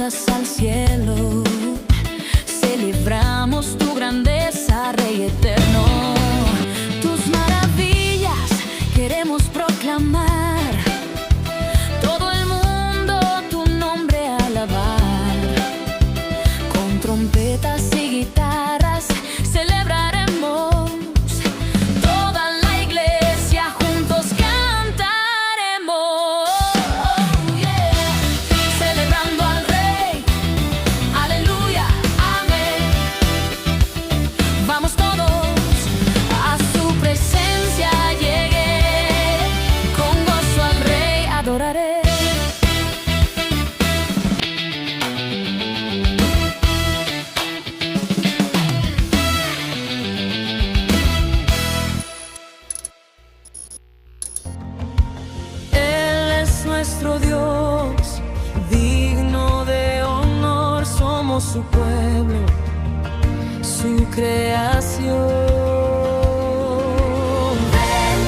miradas al cielo, celebramos tu grandeza, Rey eterno. Tus maravillas queremos proclamar, todo el mundo tu nombre alabar. Con trompetas y guitarras celebraremos, toda la iglesia juntos cantaremos. Oh, yeah. Celebrando al Rey, aleluya, amén. Vamos todos a su presencia, llegué, con gozo al Rey adoraré. Nuestro Dios, digno de honor, somos su pueblo, su creación. Ven,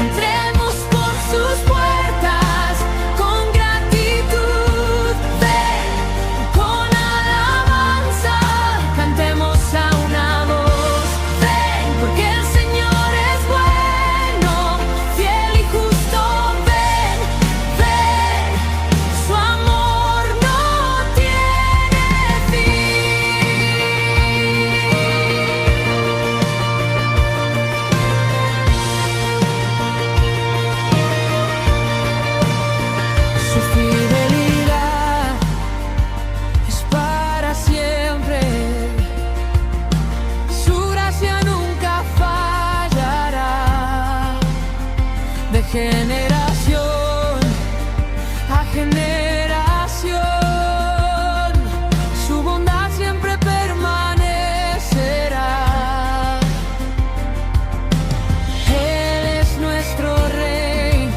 entremos por sus puertas con gratitud, ven, con alabanza, cantemos a una voz, ven, porque el Señor es bueno, fiel y justo. Su amor no tiene fin. Su fidelidad es para siempre, su gracia nunca fallará, de generación a generación, su bondad siempre permanecerá. Él es nuestro Rey,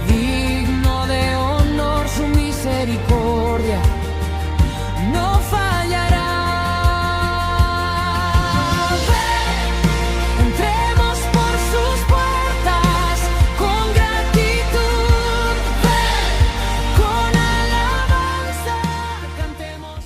digno de honor, su misericordia no fallará. Ven, entremos por sus puertas con gratitud, ven, con alabanza, cantemos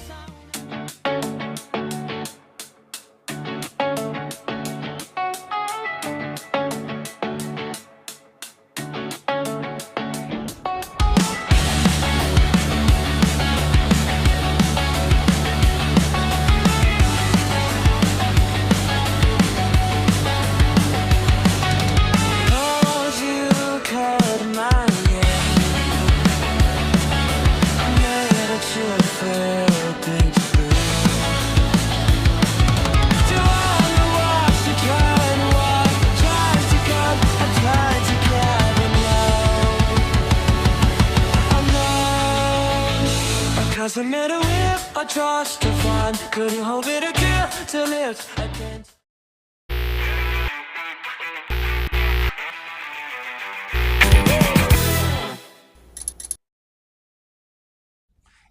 Cause I met a whip, I trust to find, couldn't hold it a girl to live again.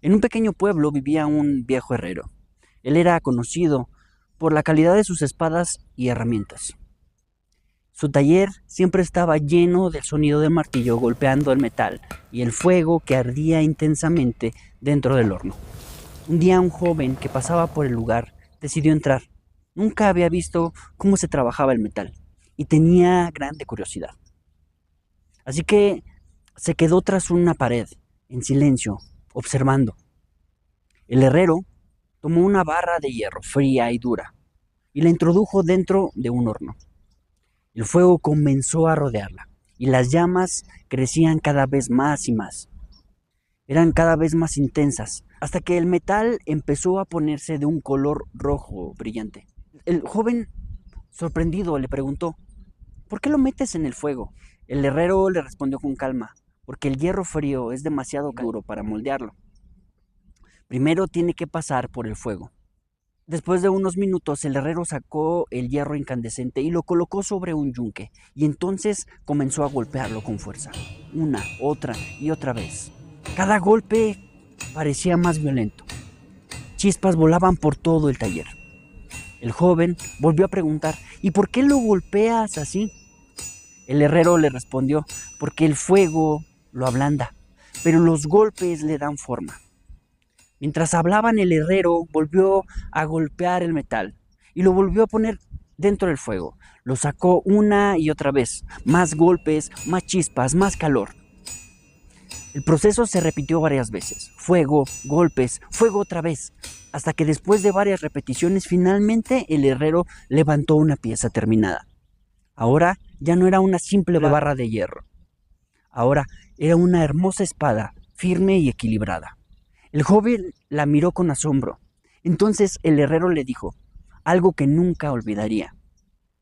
En un pequeño pueblo vivía un viejo herrero. Él era conocido por la calidad de sus espadas y herramientas. Su taller siempre estaba lleno del sonido del martillo golpeando el metal y el fuego que ardía intensamente dentro del horno. Un día un joven que pasaba por el lugar decidió entrar. Nunca había visto cómo se trabajaba el metal y tenía grande curiosidad. Así que se quedó tras una pared, en silencio, observando. El herrero tomó una barra de hierro fría y dura y la introdujo dentro de un horno. El fuego comenzó a rodearla y las llamas crecían cada vez más y más. Eran cada vez más intensas hasta que el metal empezó a ponerse de un color rojo brillante. El joven, sorprendido, le preguntó: ¿por qué lo metes en el fuego? El herrero le respondió con calma: porque el hierro frío es demasiado duro para moldearlo. Primero tiene que pasar por el fuego. Después de unos minutos, el herrero sacó el hierro incandescente y lo colocó sobre un yunque, y entonces comenzó a golpearlo con fuerza, una, otra y otra vez. Cada golpe parecía más violento. Chispas volaban por todo el taller. El joven volvió a preguntar: ¿y por qué lo golpeas así? El herrero le respondió: porque el fuego lo ablanda, pero los golpes le dan forma. Mientras hablaban, el herrero volvió a golpear el metal y lo volvió a poner dentro del fuego. Lo sacó una y otra vez, más golpes, más chispas, más calor. El proceso se repitió varias veces, fuego, golpes, fuego otra vez, hasta que después de varias repeticiones, finalmente el herrero levantó una pieza terminada. Ahora ya no era una simple barra de hierro, ahora era una hermosa espada, firme y equilibrada. El joven la miró con asombro. Entonces el herrero le dijo algo que nunca olvidaría.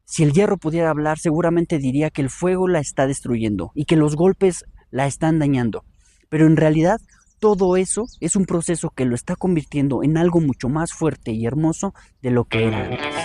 Si el hierro pudiera hablar, seguramente diría que el fuego la está destruyendo y que los golpes la están dañando. Pero en realidad todo eso es un proceso que lo está convirtiendo en algo mucho más fuerte y hermoso de lo que era antes.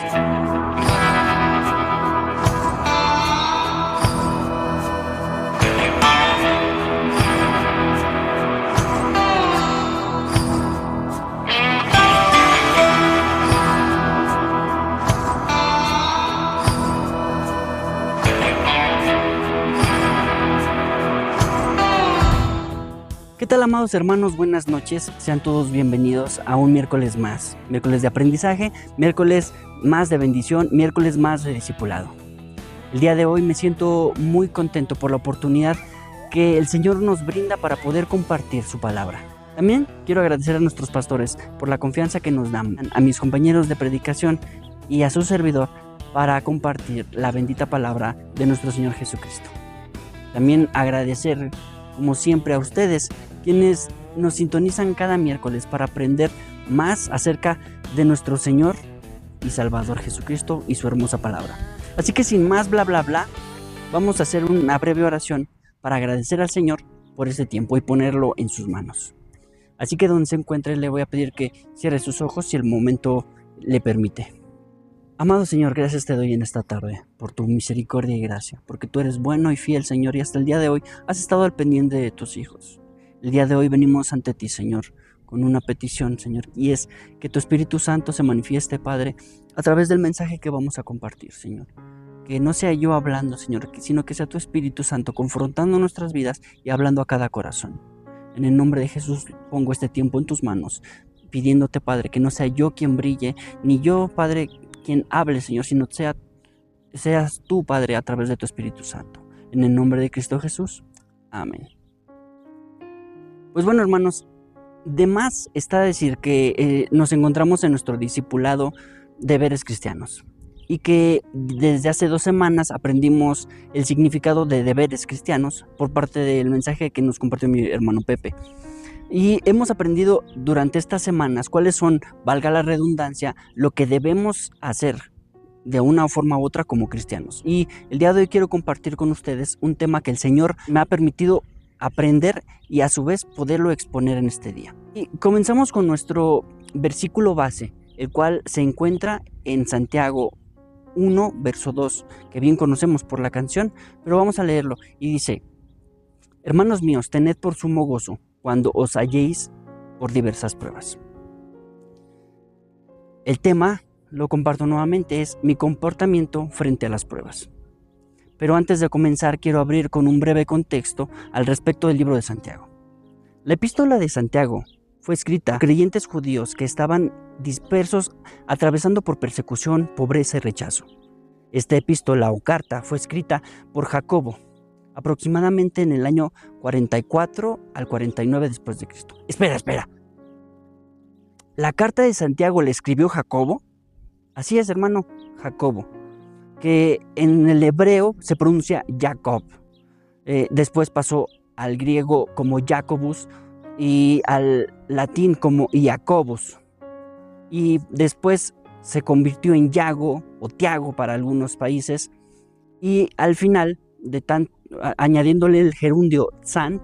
¿Qué tal, amados hermanos? Buenas noches, sean todos bienvenidos a un miércoles más, miércoles de aprendizaje, miércoles más de bendición, miércoles más de discipulado. El día de hoy me siento muy contento por la oportunidad que el Señor nos brinda para poder compartir su palabra. También quiero agradecer a nuestros pastores por la confianza que nos dan, a mis compañeros de predicación y a su servidor para compartir la bendita palabra de nuestro Señor Jesucristo. También agradecer, como siempre, a ustedes, quienes nos sintonizan cada miércoles para aprender más acerca de nuestro Señor y Salvador Jesucristo y su hermosa palabra. Así que sin más bla bla bla, vamos a hacer una breve oración para agradecer al Señor por este tiempo y ponerlo en sus manos. Así que donde se encuentre le voy a pedir que cierre sus ojos si el momento le permite. Amado Señor, gracias te doy en esta tarde por tu misericordia y gracia, porque tú eres bueno y fiel, Señor, y hasta el día de hoy has estado al pendiente de tus hijos. El día de hoy venimos ante ti, Señor, con una petición, Señor, y es que tu Espíritu Santo se manifieste, Padre, a través del mensaje que vamos a compartir, Señor. Que no sea yo hablando, Señor, sino que sea tu Espíritu Santo confrontando nuestras vidas y hablando a cada corazón. En el nombre de Jesús pongo este tiempo en tus manos, pidiéndote, Padre, que no sea yo quien brille, ni yo, Padre, quien hable, Señor, sino seas tú, Padre, a través de tu Espíritu Santo. En el nombre de Cristo Jesús. Amén. Pues bueno, hermanos, de más está decir que nos encontramos en nuestro discipulado Deberes Cristianos y que desde hace 2 semanas aprendimos el significado de deberes cristianos por parte del mensaje que nos compartió mi hermano Pepe. Y hemos aprendido durante estas semanas cuáles son, valga la redundancia, lo que debemos hacer de una forma u otra como cristianos. Y el día de hoy quiero compartir con ustedes un tema que el Señor me ha permitido aprender y a su vez poderlo exponer en este día. Y comenzamos con nuestro versículo base, el cual se encuentra en Santiago 1, verso 2, que bien conocemos por la canción, pero vamos a leerlo. Y dice: hermanos míos, tened por sumo gozo cuando os halléis por diversas pruebas. El tema, lo comparto nuevamente, es mi comportamiento frente a las pruebas. Pero antes de comenzar quiero abrir con un breve contexto al respecto del libro de Santiago. La epístola de Santiago fue escrita a creyentes judíos que estaban dispersos atravesando por persecución, pobreza y rechazo. Esta epístola o carta fue escrita por Jacobo, aproximadamente en el año 44 al 49 después de Cristo. Espera. ¿La carta de Santiago la escribió Jacobo? Así es, hermano, Jacobo, que en el hebreo se pronuncia Jacob. Después pasó al griego como Jacobus y al latín como Iacobus. Y después se convirtió en Yago o Tiago para algunos países. Y al final, añadiéndole el gerundio Sant,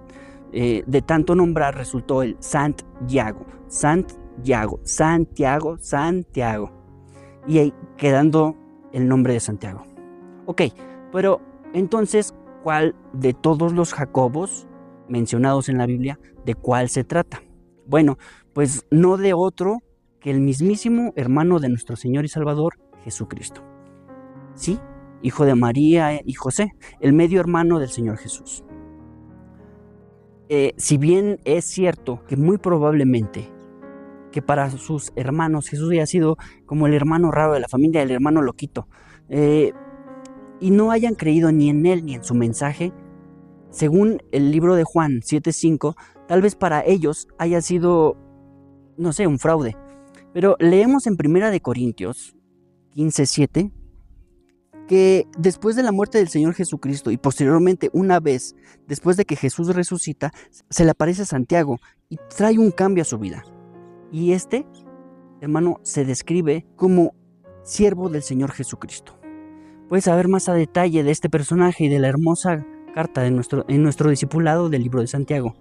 de tanto nombrar resultó el Santiago. Y ahí quedando el nombre de Santiago. Ok, pero entonces, ¿cuál de todos los Jacobos mencionados en la Biblia, de cuál se trata? Bueno, pues no de otro que el mismísimo hermano de nuestro Señor y Salvador, Jesucristo. Sí, hijo de María y José, el medio hermano del Señor Jesús. Si bien es cierto que muy probablemente que para sus hermanos Jesús había sido como el hermano raro de la familia, el hermano loquito, y no hayan creído ni en él ni en su mensaje, según el libro de Juan 7:5, tal vez para ellos haya sido, no sé, un fraude. Pero leemos en 1 Corintios 15:7 que después de la muerte del Señor Jesucristo y posteriormente una vez después de que Jesús resucita, se le aparece a Santiago y trae un cambio a su vida. Y este, hermano, se describe como siervo del Señor Jesucristo. Puedes saber más a detalle de este personaje y de la hermosa carta en nuestro discipulado del libro de Santiago,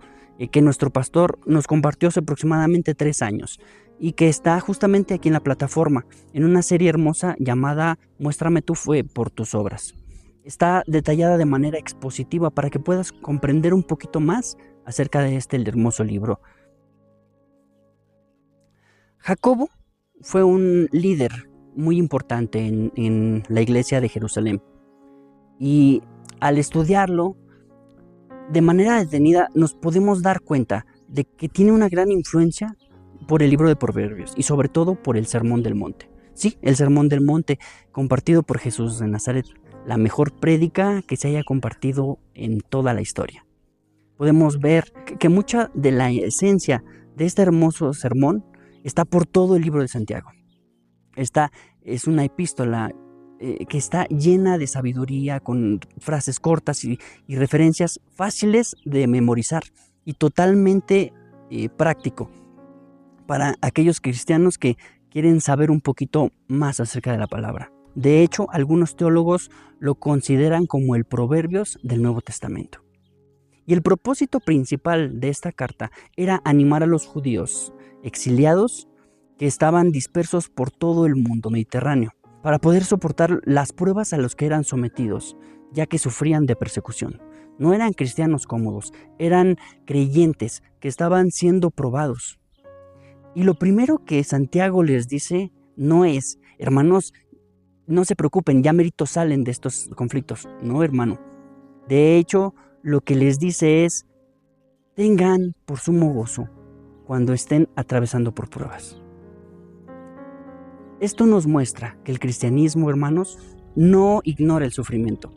que nuestro pastor nos compartió hace aproximadamente 3 años y que está justamente aquí en la plataforma, en una serie hermosa llamada Muéstrame tu fe por tus obras. Está detallada de manera expositiva para que puedas comprender un poquito más acerca de este hermoso libro. Jacobo fue un líder muy importante en la iglesia de Jerusalén, y al estudiarlo de manera detenida nos podemos dar cuenta de que tiene una gran influencia por el libro de Proverbios y sobre todo por el Sermón del Monte. Sí, el Sermón del Monte compartido por Jesús de Nazaret, la mejor prédica que se haya compartido en toda la historia. Podemos ver que mucha de la esencia de este hermoso sermón está por todo el libro de Santiago. Esta es una epístola que está llena de sabiduría, con frases cortas y referencias fáciles de memorizar y totalmente práctico para aquellos cristianos que quieren saber un poquito más acerca de la palabra. De hecho, algunos teólogos lo consideran como el Proverbios del Nuevo Testamento. Y el propósito principal de esta carta era animar a los judíos exiliados que estaban dispersos por todo el mundo mediterráneo, para poder soportar las pruebas a las que eran sometidos, ya que sufrían de persecución. No eran cristianos cómodos, eran creyentes que estaban siendo probados. Y lo primero que Santiago les dice no es, hermanos, no se preocupen, ya merito salen de estos conflictos. No, hermano. De hecho, lo que les dice es, tengan por sumo gozo cuando estén atravesando por pruebas. Esto nos muestra que el cristianismo, hermanos, no ignora el sufrimiento,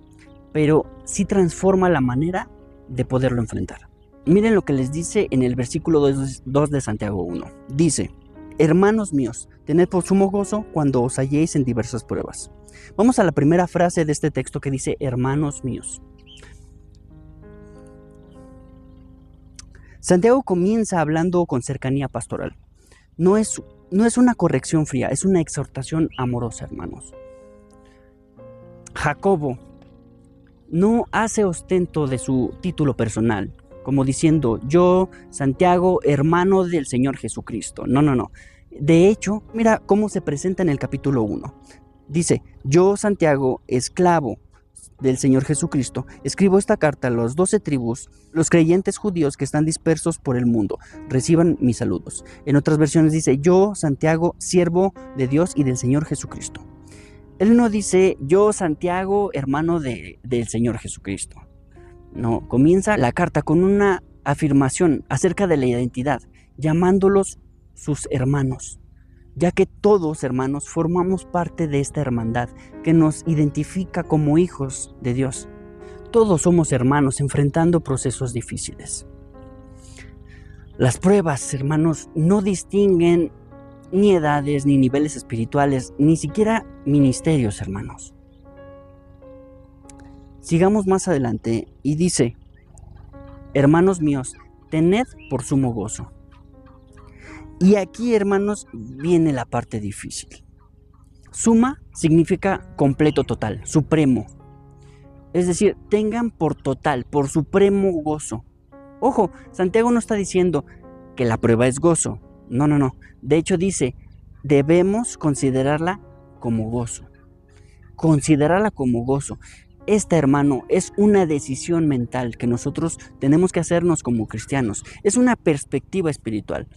pero sí transforma la manera de poderlo enfrentar. Miren lo que les dice en el versículo 2 de Santiago 1. Dice, hermanos míos, tened por sumo gozo cuando os halléis en diversas pruebas. Vamos a la primera frase de este texto que dice, hermanos míos. Santiago comienza hablando con cercanía pastoral. No es una corrección fría, es una exhortación amorosa, hermanos. Jacobo no hace ostento de su título personal, como diciendo, yo, Santiago, hermano del Señor Jesucristo. No. De hecho, mira cómo se presenta en el capítulo 1. Dice, yo, Santiago, esclavo del Señor Jesucristo, escribo esta carta a las 12 tribus, los creyentes judíos que están dispersos por el mundo, reciban mis saludos. En otras versiones dice, yo, Santiago, siervo de Dios y del Señor Jesucristo. Él no dice, yo, Santiago, hermano del Señor Jesucristo. No, comienza la carta con una afirmación acerca de la identidad, llamándolos sus hermanos, ya que todos, hermanos, formamos parte de esta hermandad que nos identifica como hijos de Dios. Todos somos hermanos enfrentando procesos difíciles. Las pruebas, hermanos, no distinguen ni edades, ni niveles espirituales, ni siquiera ministerios, hermanos. Sigamos más adelante y dice, hermanos míos, tened por sumo gozo. Y aquí, hermanos, viene la parte difícil. Suma significa completo, total, supremo. Es decir, tengan por total, por supremo gozo. Ojo, Santiago no está diciendo que la prueba es gozo. No. De hecho dice, debemos considerarla como gozo. Considerarla como gozo. Esta, hermano, es una decisión mental que nosotros tenemos que hacernos como cristianos. Es una perspectiva espiritual.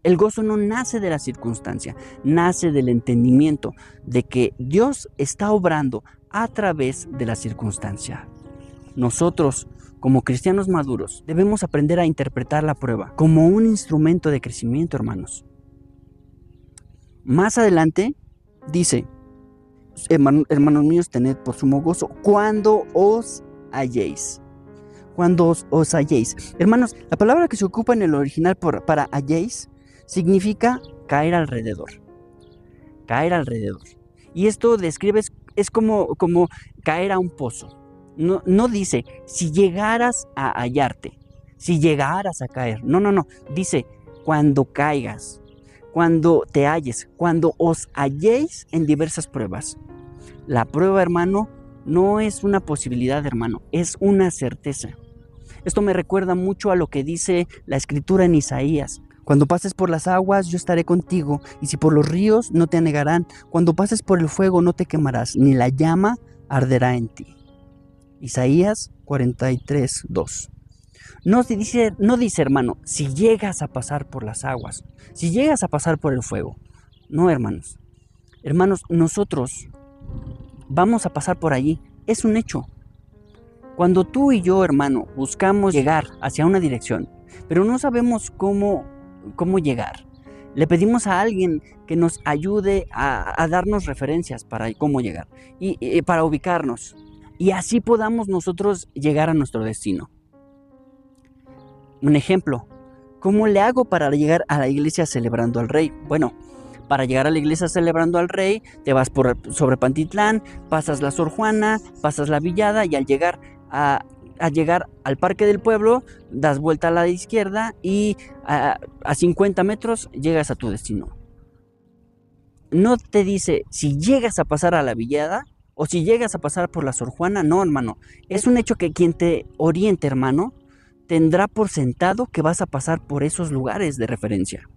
El gozo no nace de la circunstancia, nace del entendimiento de que Dios está obrando a través de la circunstancia. Nosotros, como cristianos maduros, debemos aprender a interpretar la prueba como un instrumento de crecimiento, hermanos. Más adelante dice, hermanos míos, tened por sumo gozo cuando os halléis. Cuando os halléis. Hermanos, la palabra que se ocupa en el original para halléis significa caer alrededor. Caer alrededor. Y esto describe, es como caer a un pozo. No dice, si llegaras a hallarte, si llegaras a caer. No. Dice, cuando caigas, cuando te halles, cuando os halléis en diversas pruebas. La prueba, hermano, no es una posibilidad, hermano, es una certeza. Esto me recuerda mucho a lo que dice la Escritura en Isaías. Cuando pases por las aguas, yo estaré contigo, y si por los ríos, no te anegarán. Cuando pases por el fuego, no te quemarás, ni la llama arderá en ti. Isaías 43:2. No dice, hermano, si llegas a pasar por las aguas, si llegas a pasar por el fuego. No, hermanos. Hermanos, nosotros vamos a pasar por allí. Es un hecho. Cuando tú y yo, hermano, buscamos llegar hacia una dirección, pero no sabemos cómo llegar, le pedimos a alguien que nos ayude a darnos referencias para cómo llegar y para ubicarnos, y así podamos nosotros llegar a nuestro destino. Un ejemplo, ¿cómo le hago para llegar a la iglesia celebrando al Rey? Bueno, para llegar a la iglesia celebrando al Rey, te vas sobre Pantitlán, pasas la Sor Juana, pasas la Villada, y al llegar al parque del pueblo, das vuelta a la izquierda y a 50 metros llegas a tu destino. No te dice si llegas a pasar a la Villada o si llegas a pasar por la Sor Juana. No, hermano. Es un hecho que quien te oriente, hermano, tendrá por sentado que vas a pasar por esos lugares de referencia.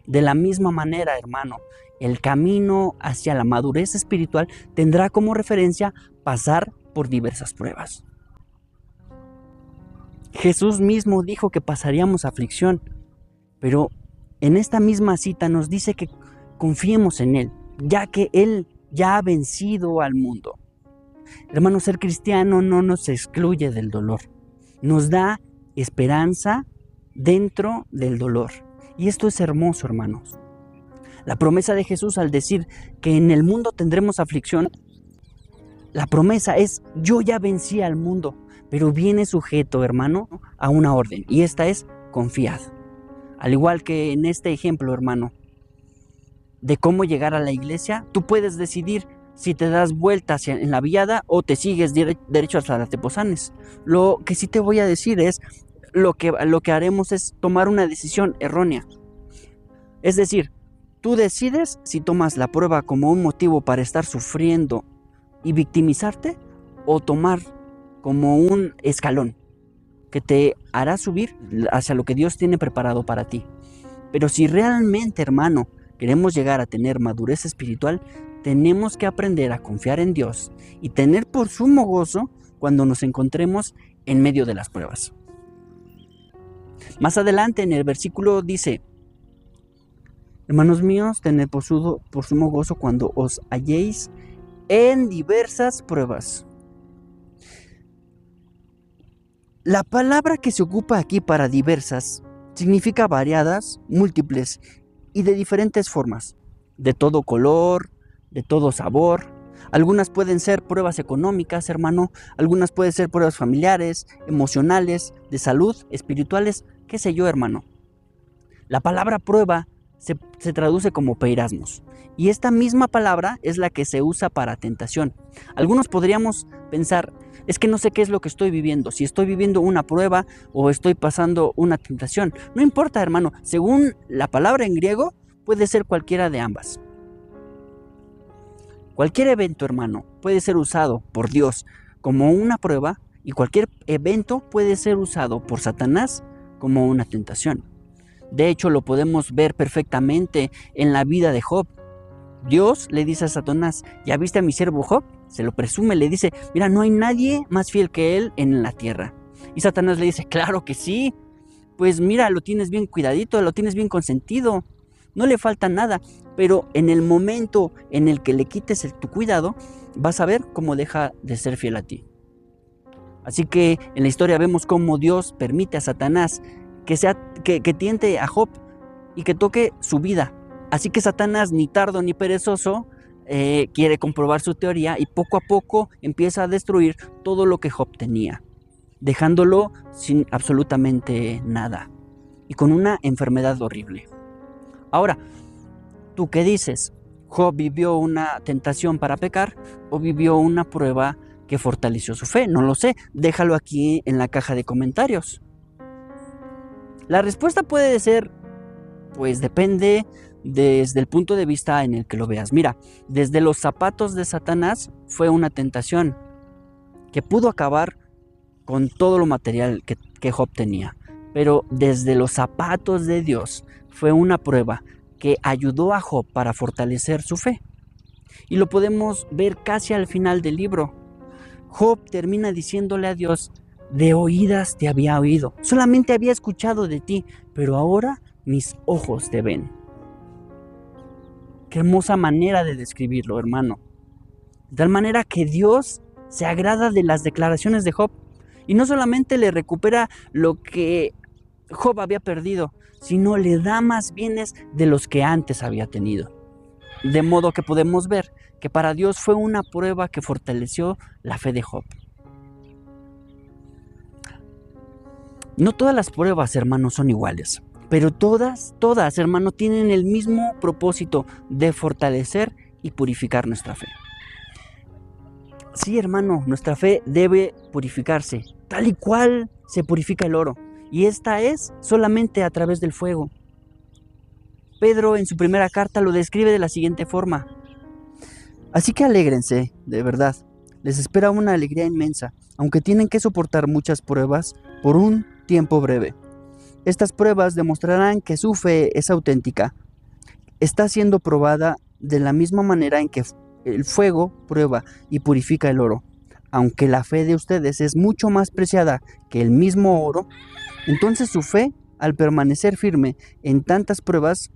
De la misma manera, hermano, el camino hacia la madurez espiritual tendrá como referencia pasar por diversas pruebas. Jesús mismo dijo que pasaríamos aflicción, pero en esta misma cita nos dice que confiemos en Él, ya que Él ya ha vencido al mundo. Hermano, ser cristiano no nos excluye del dolor, nos da esperanza dentro del dolor. Y esto es hermoso, hermanos. La promesa de Jesús al decir que en el mundo tendremos aflicción, la promesa es, yo ya vencí al mundo, pero viene sujeto, hermano, a una orden, y esta es, confiad. Al igual que en este ejemplo, hermano, de cómo llegar a la iglesia, tú puedes decidir si te das vuelta en la Villada o te sigues derecho hasta la Tepozanes. Lo que sí te voy a decir es, lo que haremos es tomar una decisión errónea. Es decir, tú decides si tomas la prueba como un motivo para estar sufriendo y victimizarte, o tomar como un escalón que te hará subir hacia lo que Dios tiene preparado para ti. Pero si realmente, hermano, queremos llegar a tener madurez espiritual, tenemos que aprender a confiar en Dios y tener por sumo gozo cuando nos encontremos en medio de las pruebas. Más adelante en el versículo dice, hermanos míos, tened por sumo gozo cuando os halléis en diversas pruebas. La palabra que se ocupa aquí para diversas significa variadas, múltiples y de diferentes formas, de todo color, de todo sabor. Algunas pueden ser pruebas económicas, hermano, algunas pueden ser pruebas familiares, emocionales, de salud, espirituales, qué sé yo, hermano. La palabra prueba se traduce como peirasmos, y esta misma palabra es la que se usa para tentación. Algunos podríamos pensar, es que no sé qué es lo que estoy viviendo, si estoy viviendo una prueba o estoy pasando una tentación. No importa, hermano, según la palabra en griego, puede ser cualquiera de ambas. Cualquier evento, hermano, puede ser usado por Dios como una prueba, y cualquier evento puede ser usado por Satanás como una tentación. De hecho, lo podemos ver perfectamente en la vida de Job. Dios le dice a Satanás, ¿ya viste a mi siervo Job? Se lo presume, le dice, mira, no hay nadie más fiel que él en la tierra. Y Satanás le dice, claro que sí, pues mira, lo tienes bien cuidadito, lo tienes bien consentido, no le falta nada, pero en el momento en el que le quites tu cuidado, vas a ver cómo deja de ser fiel a ti. Así que en la historia vemos cómo Dios permite a Satanás que tiente a Job y que toque su vida, Así que Satanás, ni tardo ni perezoso, quiere comprobar su teoría y poco a poco empieza a destruir todo lo que Job tenía, dejándolo sin absolutamente nada y con una enfermedad horrible. Ahora, ¿tú qué dices? ¿Job vivió una tentación para pecar o vivió una prueba que fortaleció su fe? No lo sé, déjalo aquí en la caja de comentarios. La respuesta puede ser, pues depende desde el punto de vista en el que lo veas. Mira, desde los zapatos de Satanás fue una tentación que pudo acabar con todo lo material que Job tenía. Pero desde los zapatos de Dios fue una prueba que ayudó a Job para fortalecer su fe. Y lo podemos ver casi al final del libro. Job termina diciéndole a Dios: de oídas te había oído, solamente había escuchado de ti, pero ahora mis ojos te ven. Qué hermosa manera de describirlo, hermano. De tal manera que Dios se agrada de las declaraciones de Job y no solamente le recupera lo que Job había perdido, sino le da más bienes de los que antes había tenido. De modo que podemos ver que para Dios fue una prueba que fortaleció la fe de Job. No todas las pruebas, hermanos, son iguales, pero todas, hermano, tienen el mismo propósito de fortalecer y purificar nuestra fe. Sí, hermano, nuestra fe debe purificarse, tal y cual se purifica el oro, y esta es solamente a través del fuego. Pedro en su primera carta lo describe de la siguiente forma: así que alégrense, de verdad, les espera una alegría inmensa, aunque tienen que soportar muchas pruebas por un tiempo breve. Estas pruebas demostrarán que su fe es auténtica. Está siendo probada de la misma manera en que el fuego prueba y purifica el oro. Aunque la fe de ustedes es mucho más preciada que el mismo oro, entonces su fe, al permanecer firme en tantas pruebas,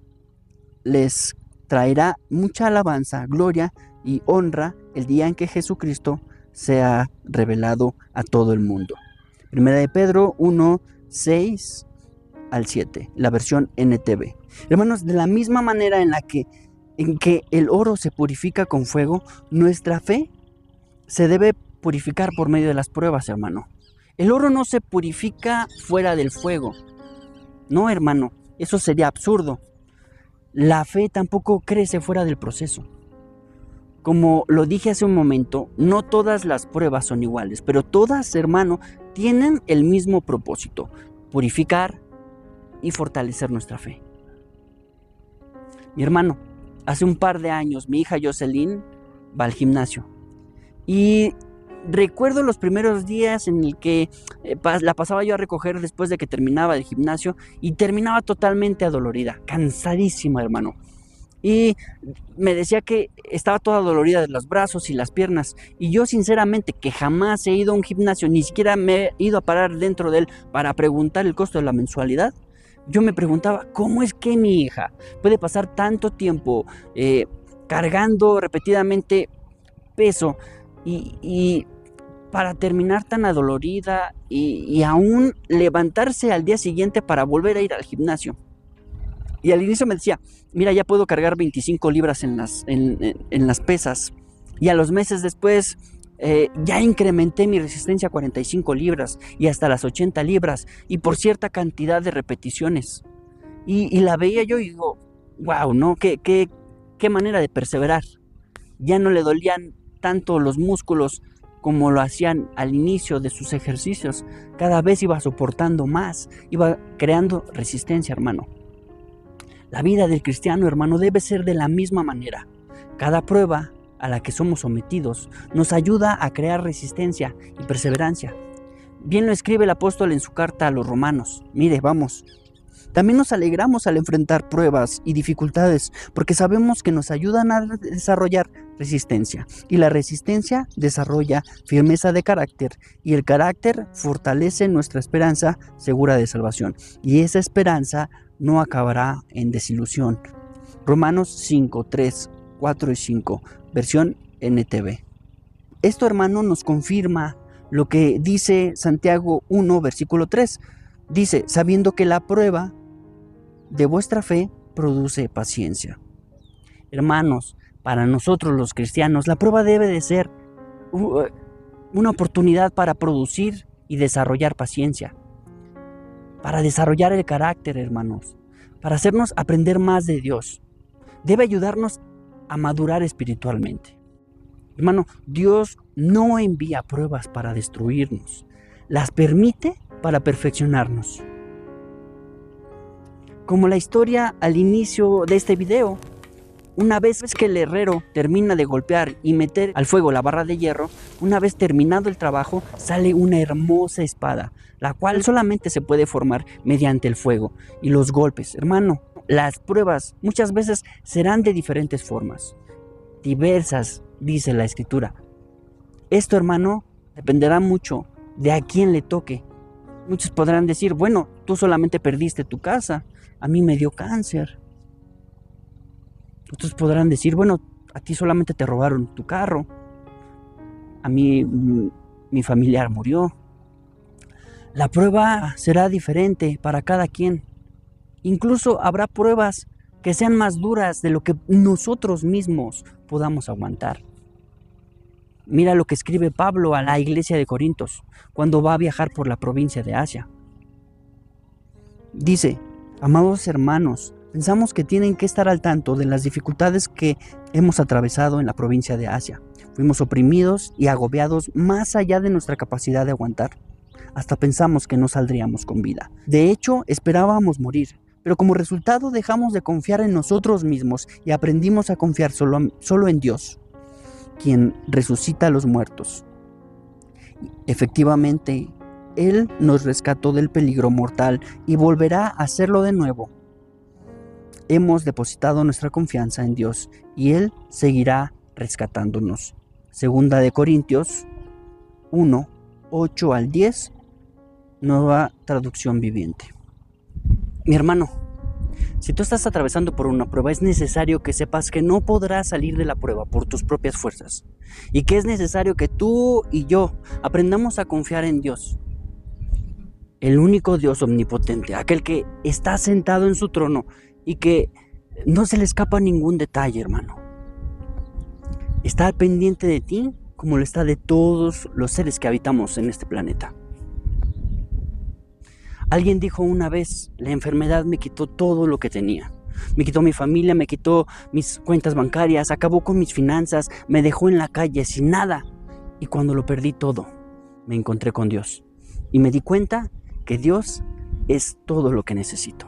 les traerá mucha alabanza, gloria y honra el día en que Jesucristo sea revelado a todo el mundo. Primera de Pedro 1, 6 al 7, la versión NTV. Hermanos, de la misma manera en que el oro se purifica con fuego, nuestra fe se debe purificar por medio de las pruebas, hermano. El oro no se purifica fuera del fuego. No, hermano, eso sería absurdo. La fe tampoco crece fuera del proceso. Como lo dije hace un momento, no todas las pruebas son iguales, pero todas, hermano, tienen el mismo propósito: purificar y fortalecer nuestra fe. Mi hermano, hace un par de años mi hija Jocelyn va al gimnasio y recuerdo los primeros días en el que la pasaba yo a recoger después de que terminaba el gimnasio y terminaba totalmente adolorida, cansadísima, hermano. Y me decía que estaba toda dolorida de los brazos y las piernas. Y yo sinceramente, que jamás he ido a un gimnasio, ni siquiera me he ido a parar dentro de él para preguntar el costo de la mensualidad, yo me preguntaba, ¿cómo es que mi hija puede pasar tanto tiempo cargando repetidamente peso y para terminar tan adolorida y aún levantarse al día siguiente para volver a ir al gimnasio? Y al inicio me decía, mira, ya puedo cargar 25 libras en las pesas. Y a los meses después ya incrementé mi resistencia a 45 libras y hasta las 80 libras y por cierta cantidad de repeticiones. Y la veía yo y digo, wow, ¿no? Qué manera de perseverar. Ya no le dolían tanto los músculos como lo hacían al inicio de sus ejercicios. Cada vez iba soportando más, iba creando resistencia, hermano. La vida del cristiano, hermano, debe ser de la misma manera. Cada prueba a la que somos sometidos nos ayuda a crear resistencia y perseverancia. Bien lo escribe el apóstol en su carta a los romanos. Mire, vamos. También nos alegramos al enfrentar pruebas y dificultades porque sabemos que nos ayudan a desarrollar resistencia. Y la resistencia desarrolla firmeza de carácter y el carácter fortalece nuestra esperanza segura de salvación. Y esa esperanza no acabará en desilusión. Romanos 5, 3, 4 y 5, versión NTV. Esto, hermano, nos confirma lo que dice Santiago 1, versículo 3. Dice, sabiendo que la prueba de vuestra fe produce paciencia. Hermanos, para nosotros los cristianos, la prueba debe de ser una oportunidad para producir y desarrollar paciencia, para desarrollar el carácter, hermanos, para hacernos aprender más de Dios. Debe ayudarnos a madurar espiritualmente. Hermano, Dios no envía pruebas para destruirnos, las permite para perfeccionarnos. Como la historia al inicio de este video, una vez que el herrero termina de golpear y meter al fuego la barra de hierro, una vez terminado el trabajo, sale una hermosa espada, la cual solamente se puede formar mediante el fuego y los golpes. Hermano, las pruebas muchas veces serán de diferentes formas, diversas, dice la Escritura. Esto, hermano, dependerá mucho de a quién le toque. Muchos podrán decir, bueno, tú solamente perdiste tu casa, a mí me dio cáncer. Otros podrán decir, bueno, a ti solamente te robaron tu carro, a mí mi familiar murió. La prueba será diferente para cada quien. Incluso habrá pruebas que sean más duras de lo que nosotros mismos podamos aguantar. Mira lo que escribe Pablo a la iglesia de Corintios cuando va a viajar por la provincia de Asia. Dice, amados hermanos, pensamos que tienen que estar al tanto de las dificultades que hemos atravesado en la provincia de Asia. Fuimos oprimidos y agobiados más allá de nuestra capacidad de aguantar. Hasta pensamos que no saldríamos con vida. De hecho, esperábamos morir, pero como resultado dejamos de confiar en nosotros mismos y aprendimos a confiar solo en Dios, quien resucita a los muertos. Efectivamente, Él nos rescató del peligro mortal y volverá a hacerlo de nuevo. Hemos depositado nuestra confianza en Dios y Él seguirá rescatándonos. Segunda de Corintios 1, 8 al 10, nueva traducción viviente. Mi hermano, si tú estás atravesando por una prueba, es necesario que sepas que no podrás salir de la prueba por tus propias fuerzas y que es necesario que tú y yo aprendamos a confiar en Dios, el único Dios omnipotente, aquel que está sentado en su trono y que no se le escapa ningún detalle, hermano. Está al pendiente de ti como lo está de todos los seres que habitamos en este planeta. Alguien dijo una vez, la enfermedad me quitó todo lo que tenía. Me quitó mi familia, me quitó mis cuentas bancarias, acabó con mis finanzas, me dejó en la calle sin nada. Y cuando lo perdí todo, me encontré con Dios. Y me di cuenta que Dios es todo lo que necesito.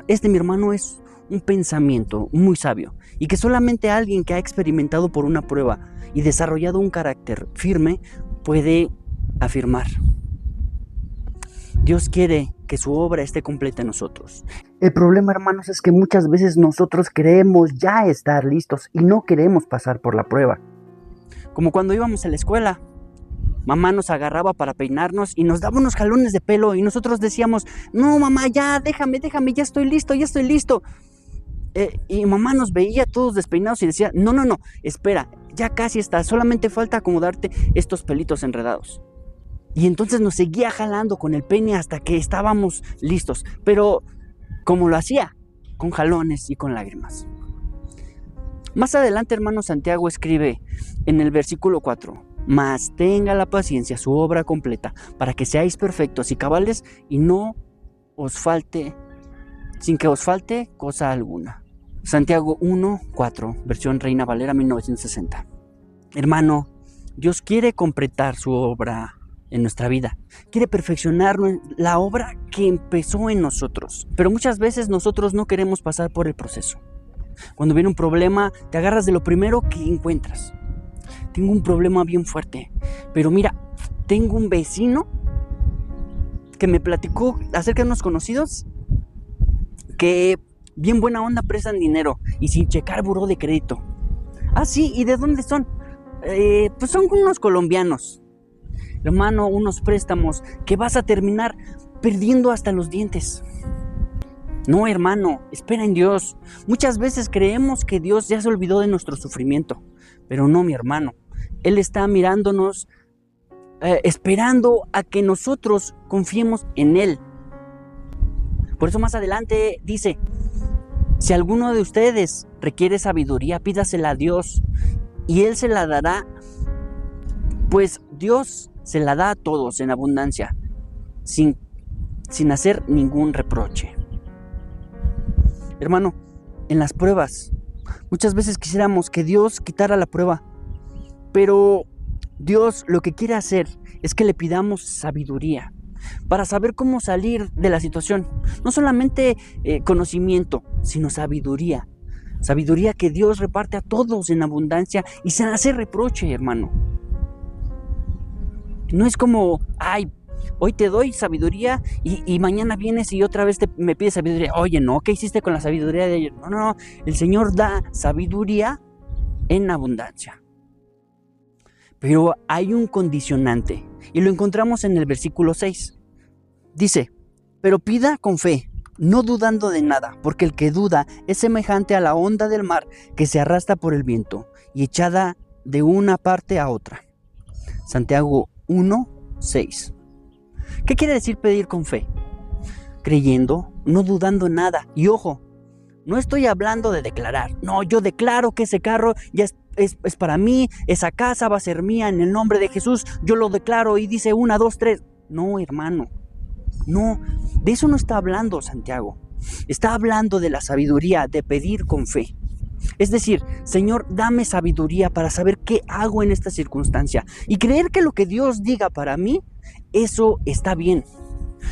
Este, mi hermano, es un pensamiento muy sabio y que solamente alguien que ha experimentado por una prueba y desarrollado un carácter firme puede afirmar. Dios quiere que su obra esté completa en nosotros. El problema, hermanos, es que muchas veces nosotros creemos ya estar listos y no queremos pasar por la prueba. Como cuando íbamos a la escuela, mamá nos agarraba para peinarnos y nos daba unos jalones de pelo y nosotros decíamos, no mamá, ya, déjame, ya estoy listo. Y mamá nos veía todos despeinados y decía, no, espera, ya casi está, solamente falta acomodarte estos pelitos enredados. Y entonces nos seguía jalando con el peine hasta que estábamos listos. Pero, ¿cómo lo hacía? Con jalones y con lágrimas. Más adelante, hermano, Santiago escribe en el versículo 4, mas tenga la paciencia su obra completa, para que seáis perfectos y cabales y no os falte, sin que os falte cosa alguna. Santiago 1:4, versión Reina Valera 1960. Hermano, Dios quiere completar su obra en nuestra vida. Quiere perfeccionar la obra que empezó en nosotros. Pero muchas veces nosotros no queremos pasar por el proceso. Cuando viene un problema, te agarras de lo primero que encuentras. Tengo un problema bien fuerte. Pero mira, tengo un vecino que me platicó acerca de unos conocidos que bien buena onda prestan dinero y sin checar buró de crédito. Ah, sí, ¿y de dónde son? Pues son unos colombianos. Hermano, unos préstamos que vas a terminar perdiendo hasta los dientes. No, hermano, espera en Dios. Muchas veces creemos que Dios ya se olvidó de nuestro sufrimiento, pero no, mi hermano. Él está mirándonos, esperando a que nosotros confiemos en Él. Por eso más adelante dice, Si alguno de ustedes requiere sabiduría, pídasela a Dios y Él se la dará, pues Dios se la da a todos en abundancia, sin hacer ningún reproche. Hermano, en las pruebas, muchas veces quisiéramos que Dios quitara la prueba, pero Dios lo que quiere hacer es que le pidamos sabiduría para saber cómo salir de la situación. No solamente conocimiento, sino sabiduría. Sabiduría que Dios reparte a todos en abundancia y sin hacer reproche, hermano. No es como, ay, hoy te doy sabiduría y mañana vienes y otra vez me pides sabiduría. Oye, no, ¿qué hiciste con la sabiduría de ayer? No, el Señor da sabiduría en abundancia. Pero hay un condicionante y lo encontramos en el versículo 6. Dice, pero pida con fe, no dudando de nada, porque el que duda es semejante a la onda del mar que se arrastra por el viento y echada de una parte a otra. Santiago 1:6. ¿Qué quiere decir pedir con fe? Creyendo, no dudando nada. Y ojo, no estoy hablando de declarar. No, yo declaro que ese carro ya es para mí, esa casa va a ser mía en el nombre de Jesús. Yo lo declaro y dice 1, 2, 3. No, hermano. No, de eso no está hablando Santiago. Está hablando de la sabiduría, de pedir con fe. Es decir, Señor, dame sabiduría para saber qué hago en esta circunstancia y creer que lo que Dios diga para mí, eso está bien.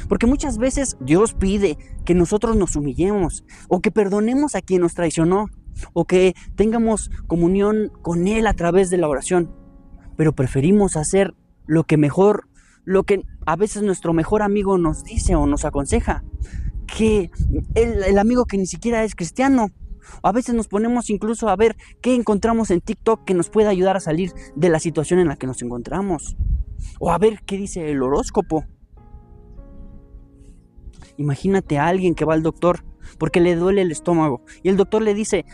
Porque muchas veces Dios pide que nosotros nos humillemos o que perdonemos a quien nos traicionó o que tengamos comunión con Él a través de la oración. Pero preferimos hacer lo que a veces nuestro mejor amigo nos dice o nos aconseja, que el amigo que ni siquiera es cristiano. A veces nos ponemos incluso a ver qué encontramos en TikTok que nos pueda ayudar a salir de la situación en la que nos encontramos. O a ver qué dice el horóscopo. Imagínate a alguien que va al doctor porque le duele el estómago y el doctor le dice,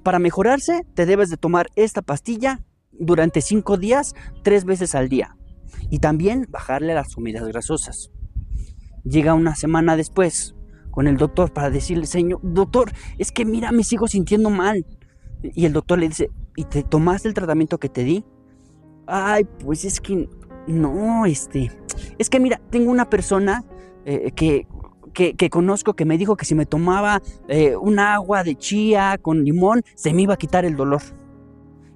para mejorarse te debes de tomar esta pastilla durante 5 días, 3 veces al día. Y también bajarle las comidas grasosas. Llega una semana después con el doctor para decirle, señor, doctor, es que mira, me sigo sintiendo mal. Y el doctor le dice, ¿y te tomaste el tratamiento que te di? Ay, pues es que no, es que mira, tengo una persona que conozco que me dijo que si me tomaba un agua de chía con limón, se me iba a quitar el dolor.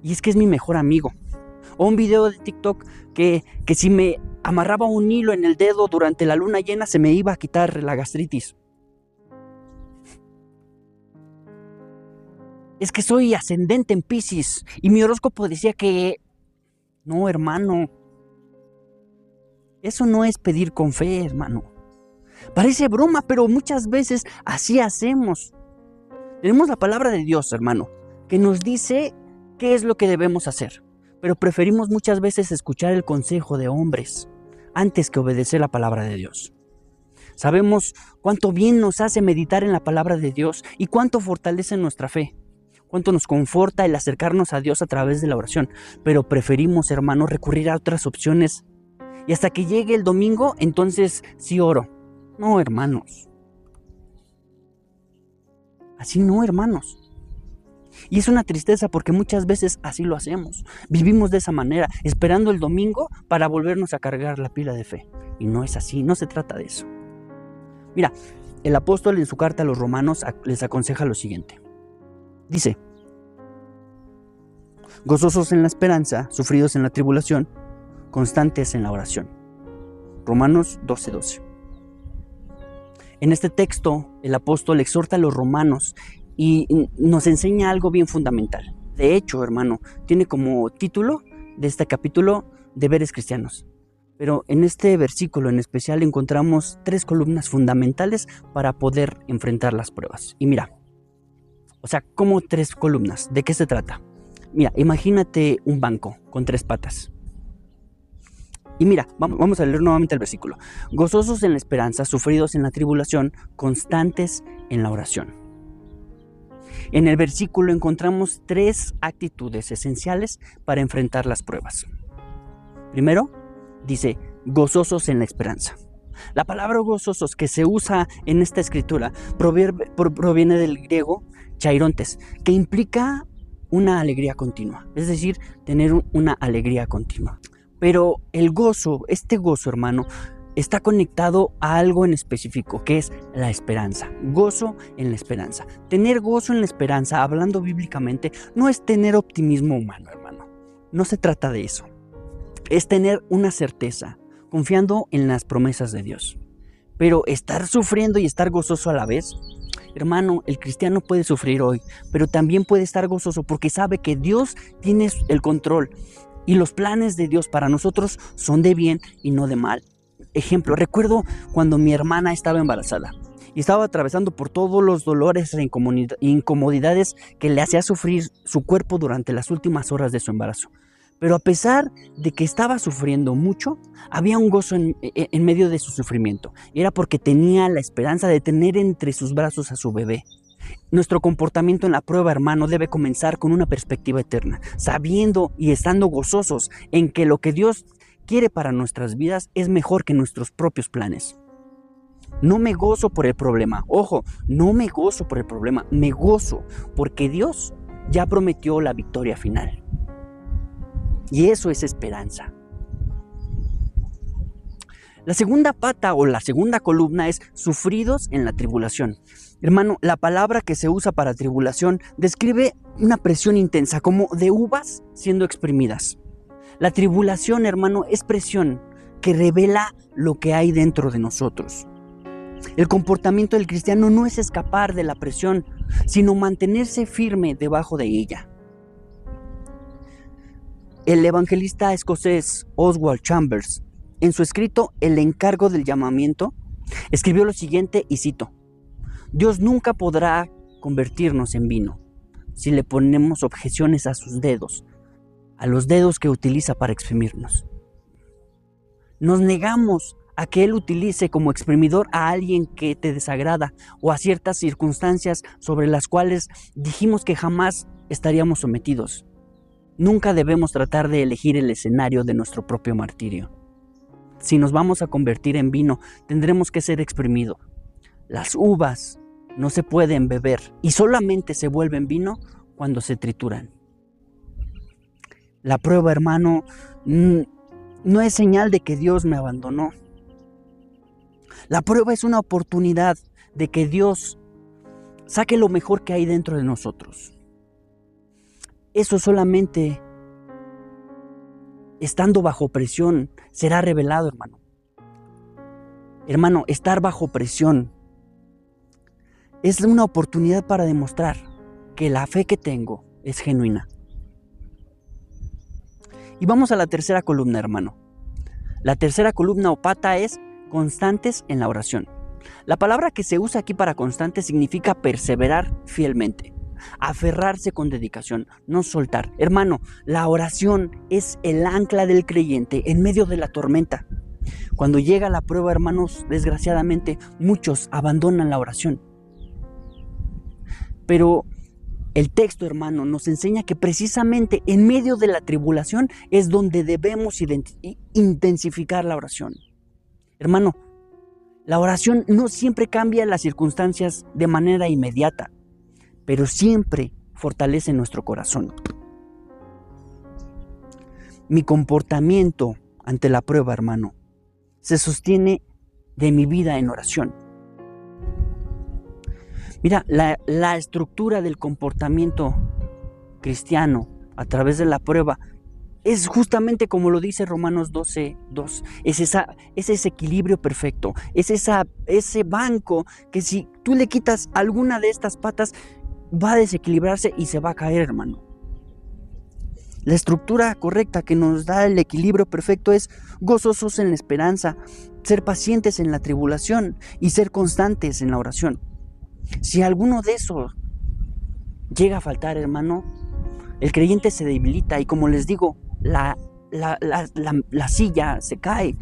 Y es que es mi mejor amigo. O un video de TikTok que si me amarraba un hilo en el dedo durante la luna llena, se me iba a quitar la gastritis. Es que soy ascendente en Piscis y mi horóscopo decía que... No, hermano. Eso no es pedir con fe, hermano. Parece broma, pero muchas veces así hacemos. Tenemos la palabra de Dios, hermano, que nos dice qué es lo que debemos hacer. Pero preferimos muchas veces escuchar el consejo de hombres antes que obedecer la palabra de Dios. Sabemos cuánto bien nos hace meditar en la palabra de Dios y cuánto fortalece nuestra fe. Cuánto nos conforta el acercarnos a Dios a través de la oración. Pero preferimos, hermanos, recurrir a otras opciones. Y hasta que llegue el domingo, entonces sí oro. No, hermanos. Así no, hermanos. Y es una tristeza porque muchas veces así lo hacemos. Vivimos de esa manera, esperando el domingo para volvernos a cargar la pila de fe. Y no es así, no se trata de eso. Mira, el apóstol en su carta a los romanos les aconseja lo siguiente. Dice, gozosos en la esperanza, sufridos en la tribulación, constantes en la oración. Romanos 12:12. En este texto, el apóstol exhorta a los romanos y nos enseña algo bien fundamental. De hecho, hermano, tiene como título de este capítulo Deberes cristianos. Pero en este versículo en especial encontramos 3 columnas fundamentales para poder enfrentar las pruebas. Y mira, o sea, ¿cómo 3 columnas? ¿De qué se trata? Mira, imagínate un banco con 3 patas. Y mira, vamos a leer nuevamente el versículo. Gozosos en la esperanza, sufridos en la tribulación, constantes en la oración. En el versículo encontramos 3 actitudes esenciales para enfrentar las pruebas. Primero, dice, gozosos en la esperanza. La palabra gozosos que se usa en esta escritura proviene del griego chairontes, que implica una alegría continua, es decir, tener una alegría continua. Pero el gozo, este gozo, hermano, está conectado a algo en específico, que es la esperanza. Gozo en la esperanza. Tener gozo en la esperanza, hablando bíblicamente, no es tener optimismo humano, hermano. No se trata de eso. Es tener una certeza, confiando en las promesas de Dios. Pero estar sufriendo y estar gozoso a la vez, hermano, el cristiano puede sufrir hoy, pero también puede estar gozoso porque sabe que Dios tiene el control y los planes de Dios para nosotros son de bien y no de mal. Ejemplo, recuerdo cuando mi hermana estaba embarazada y estaba atravesando por todos los dolores e incomodidades que le hacía sufrir su cuerpo durante las últimas horas de su embarazo. Pero a pesar de que estaba sufriendo mucho, había un gozo en medio de su sufrimiento. Y era porque tenía la esperanza de tener entre sus brazos a su bebé. Nuestro comportamiento en la prueba, hermano, debe comenzar con una perspectiva eterna, sabiendo y estando gozosos en que lo que Dios quiere para nuestras vidas es mejor que nuestros propios planes. No me gozo por el problema. Ojo, no me gozo por el problema. Me gozo porque Dios ya prometió la victoria final. Y eso es esperanza. La segunda pata o la segunda columna es sufridos en la tribulación. Hermano, la palabra que se usa para tribulación describe una presión intensa, como de uvas siendo exprimidas. La tribulación, hermano, es presión que revela lo que hay dentro de nosotros. El comportamiento del cristiano no es escapar de la presión, sino mantenerse firme debajo de ella. El evangelista escocés Oswald Chambers, en su escrito El encargo del llamamiento, escribió lo siguiente y cito: Dios nunca podrá convertirnos en vino si le ponemos objeciones a sus dedos, a los dedos que utiliza para exprimirnos. Nos negamos a que Él utilice como exprimidor a alguien que te desagrada o a ciertas circunstancias sobre las cuales dijimos que jamás estaríamos sometidos. Nunca debemos tratar de elegir el escenario de nuestro propio martirio. Si nos vamos a convertir en vino, tendremos que ser exprimidos. Las uvas no se pueden beber y solamente se vuelven vino cuando se trituran. La prueba, hermano, no es señal de que Dios me abandonó. La prueba es una oportunidad de que Dios saque lo mejor que hay dentro de nosotros. Eso solamente estando bajo presión será revelado, hermano. Hermano, estar bajo presión es una oportunidad para demostrar que la fe que tengo es genuina. Y vamos a la tercera columna, hermano. La tercera columna o pata es constantes en la oración. La palabra que se usa aquí para constante significa perseverar fielmente, aferrarse con dedicación, no soltar. Hermano, la oración es el ancla del creyente en medio de la tormenta. Cuando llega la prueba, hermanos, desgraciadamente muchos abandonan la oración. Pero el texto, hermano, nos enseña que precisamente en medio de la tribulación es donde debemos intensificar la oración. Hermano, la oración no siempre cambia las circunstancias de manera inmediata, pero siempre fortalece nuestro corazón. Mi comportamiento ante la prueba, hermano, se sostiene de mi vida en oración. Mira, la estructura del comportamiento cristiano a través de la prueba es justamente como lo dice Romanos 12:2. Es ese equilibrio perfecto, es ese banco que si tú le quitas alguna de estas patas va a desequilibrarse y se va a caer, hermano. La estructura correcta que nos da el equilibrio perfecto es gozosos en la esperanza, ser pacientes en la tribulación y ser constantes en la oración. Si alguno de esos llega a faltar, hermano, el creyente se debilita y, como les digo, la silla se cae.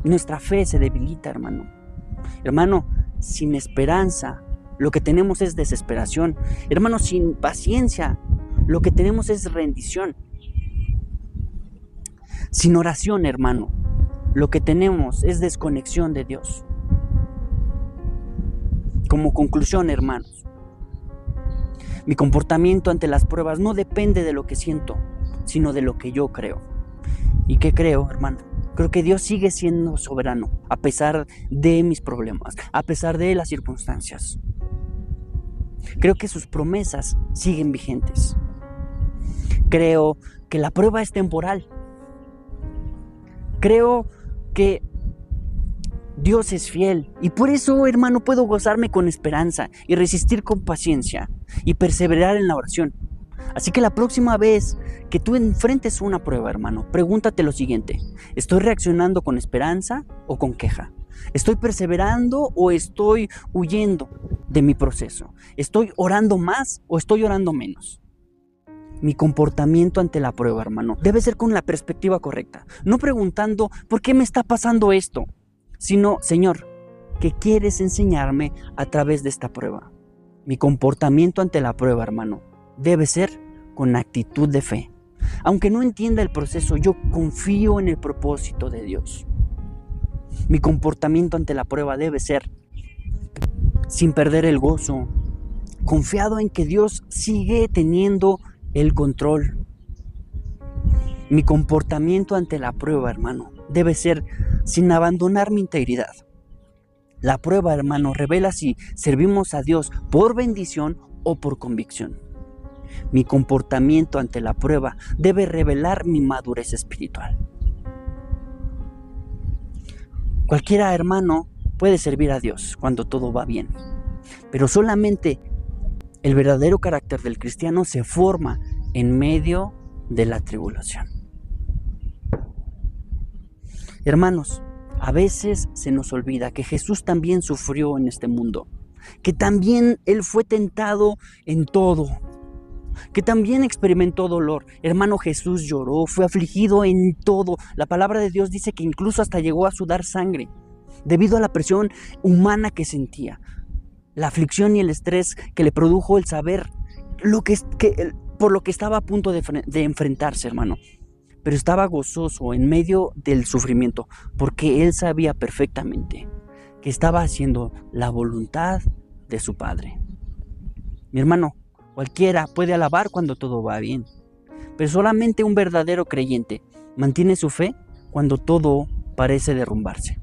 Nuestra fe se debilita, hermano. Hermano, sin esperanza, lo que tenemos es desesperación. Hermano, sin paciencia, lo que tenemos es rendición. Sin oración, hermano, lo que tenemos es desconexión de Dios. Como conclusión, hermanos, mi comportamiento ante las pruebas no depende de lo que siento, sino de lo que yo creo. ¿Y qué creo, hermano? Creo que Dios sigue siendo soberano, a pesar de mis problemas, a pesar de las circunstancias. Creo que sus promesas siguen vigentes. Creo que la prueba es temporal. Creo que Dios es fiel y por eso, hermano, puedo gozarme con esperanza y resistir con paciencia y perseverar en la oración. Así que la próxima vez que tú enfrentes una prueba, hermano, pregúntate lo siguiente: ¿estoy reaccionando con esperanza o con queja? ¿Estoy perseverando o estoy huyendo de mi proceso? ¿Estoy orando más o estoy orando menos? Mi comportamiento ante la prueba, hermano, debe ser con la perspectiva correcta. No preguntando ¿por qué me está pasando esto? Sino, Señor, ¿qué quieres enseñarme a través de esta prueba? Mi comportamiento ante la prueba, hermano, debe ser con actitud de fe. Aunque no entienda el proceso, yo confío en el propósito de Dios. Mi comportamiento ante la prueba debe ser sin perder el gozo, confiado en que Dios sigue teniendo el control. Mi comportamiento ante la prueba, hermano, debe ser sin abandonar mi integridad. La prueba, hermano, revela si servimos a Dios por bendición o por convicción. Mi comportamiento ante la prueba debe revelar mi madurez espiritual. Cualquiera, hermano, puede servir a Dios cuando todo va bien, pero solamente el verdadero carácter del cristiano se forma en medio de la tribulación. Hermanos, a veces se nos olvida que Jesús también sufrió en este mundo, que también Él fue tentado en todo, que también experimentó dolor. Hermano, Jesús lloró, fue afligido en todo. La palabra de Dios dice que incluso hasta llegó a sudar sangre debido a la presión humana que sentía, la aflicción y el estrés que le produjo el saber por lo que estaba a punto de enfrentarse, hermano. Pero estaba gozoso en medio del sufrimiento, porque Él sabía perfectamente que estaba haciendo la voluntad de su Padre. Mi hermano, cualquiera puede alabar cuando todo va bien, pero solamente un verdadero creyente mantiene su fe cuando todo parece derrumbarse.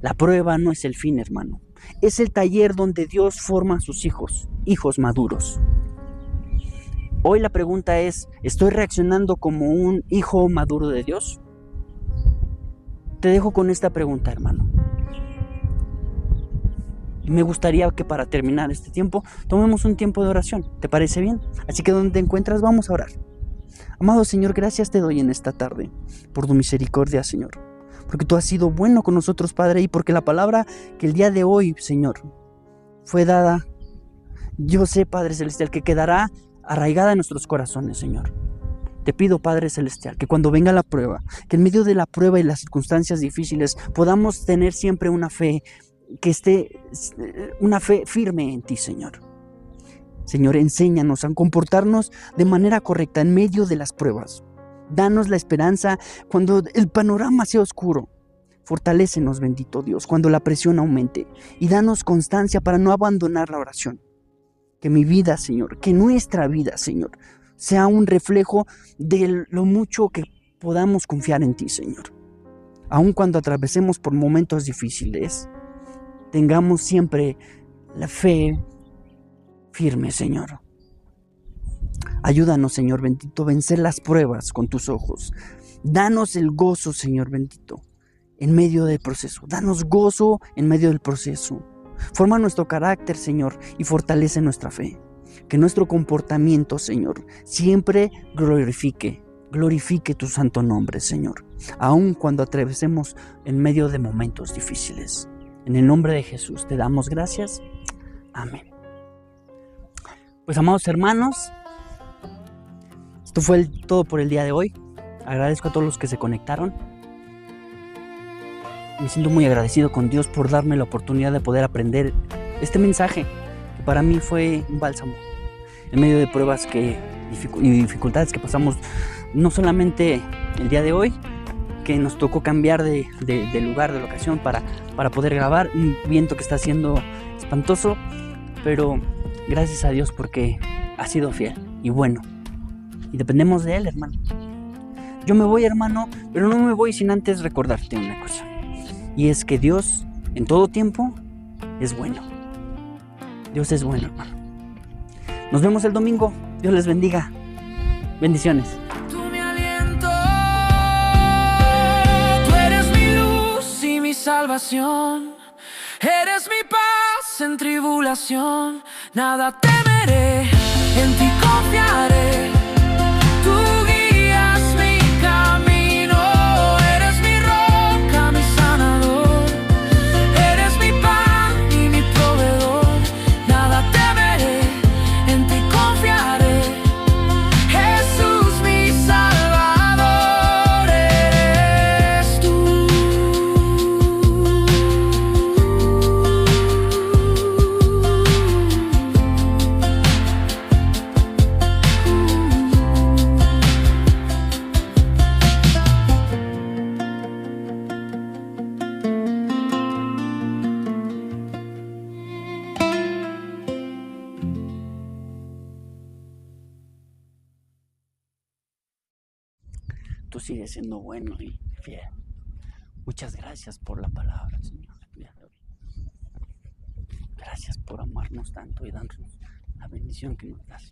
La prueba no es el fin, hermano. Es el taller donde Dios forma a sus hijos maduros. Hoy la pregunta es, ¿estoy reaccionando como un hijo maduro de Dios? Te dejo con esta pregunta, hermano. Y me gustaría que para terminar este tiempo, tomemos un tiempo de oración. ¿Te parece bien? Así que donde te encuentras, vamos a orar. Amado Señor, gracias te doy en esta tarde por tu misericordia, Señor. Porque tú has sido bueno con nosotros, Padre, y porque la palabra que el día de hoy, Señor, fue dada, yo sé, Padre Celestial, que quedará arraigada en nuestros corazones, Señor. Te pido, Padre Celestial, que cuando venga la prueba, que en medio de la prueba y las circunstancias difíciles, podamos tener siempre una fe una fe firme en ti, Señor. Señor, enséñanos a comportarnos de manera correcta en medio de las pruebas. Danos la esperanza cuando el panorama sea oscuro. Fortalécenos, bendito Dios, cuando la presión aumente. Y danos constancia para no abandonar la oración. Que mi vida, Señor, que nuestra vida, Señor, sea un reflejo de lo mucho que podamos confiar en ti, Señor. Aun cuando atravesemos por momentos difíciles, tengamos siempre la fe firme, Señor. Ayúdanos, Señor bendito, a vencer las pruebas con tus ojos. Danos el gozo, Señor bendito, en medio del proceso. Danos gozo en medio del proceso. Forma nuestro carácter, Señor, y fortalece nuestra fe. Que nuestro comportamiento, Señor, siempre glorifique tu santo nombre, Señor, aun cuando atravesemos en medio de momentos difíciles. En el nombre de Jesús te damos gracias. Amén. Pues, amados hermanos, esto fue todo por el día de hoy. Agradezco a todos los que se conectaron. Me siento muy agradecido con Dios por darme la oportunidad de poder aprender este mensaje, que para mí fue un bálsamo. En medio de pruebas y dificultades que pasamos, no solamente el día de hoy, que nos tocó cambiar de lugar, de locación para poder grabar. Un viento que está haciendo espantoso, pero gracias a Dios porque ha sido fiel y bueno. Y dependemos de Él, hermano. Yo me voy, hermano, pero no me voy sin antes recordarte una cosa. Y es que Dios, en todo tiempo, es bueno. Dios es bueno, hermano. Nos vemos el domingo. Dios les bendiga. Bendiciones. Tú mi aliento, tú eres mi luz y mi salvación. Eres mi paz en tribulación. Nada temeré, en ti confiaré. Tú guías mi camino. Eres mi roca, mi sanador. Eres mi pan y mi proveedor. Nada temeré, en ti confiaré. Jesús mi Salvador eres tú. Tú sigues siendo bueno y fiel. Muchas gracias por la palabra, Señor. Gracias por amarnos tanto y darnos la bendición que nos das.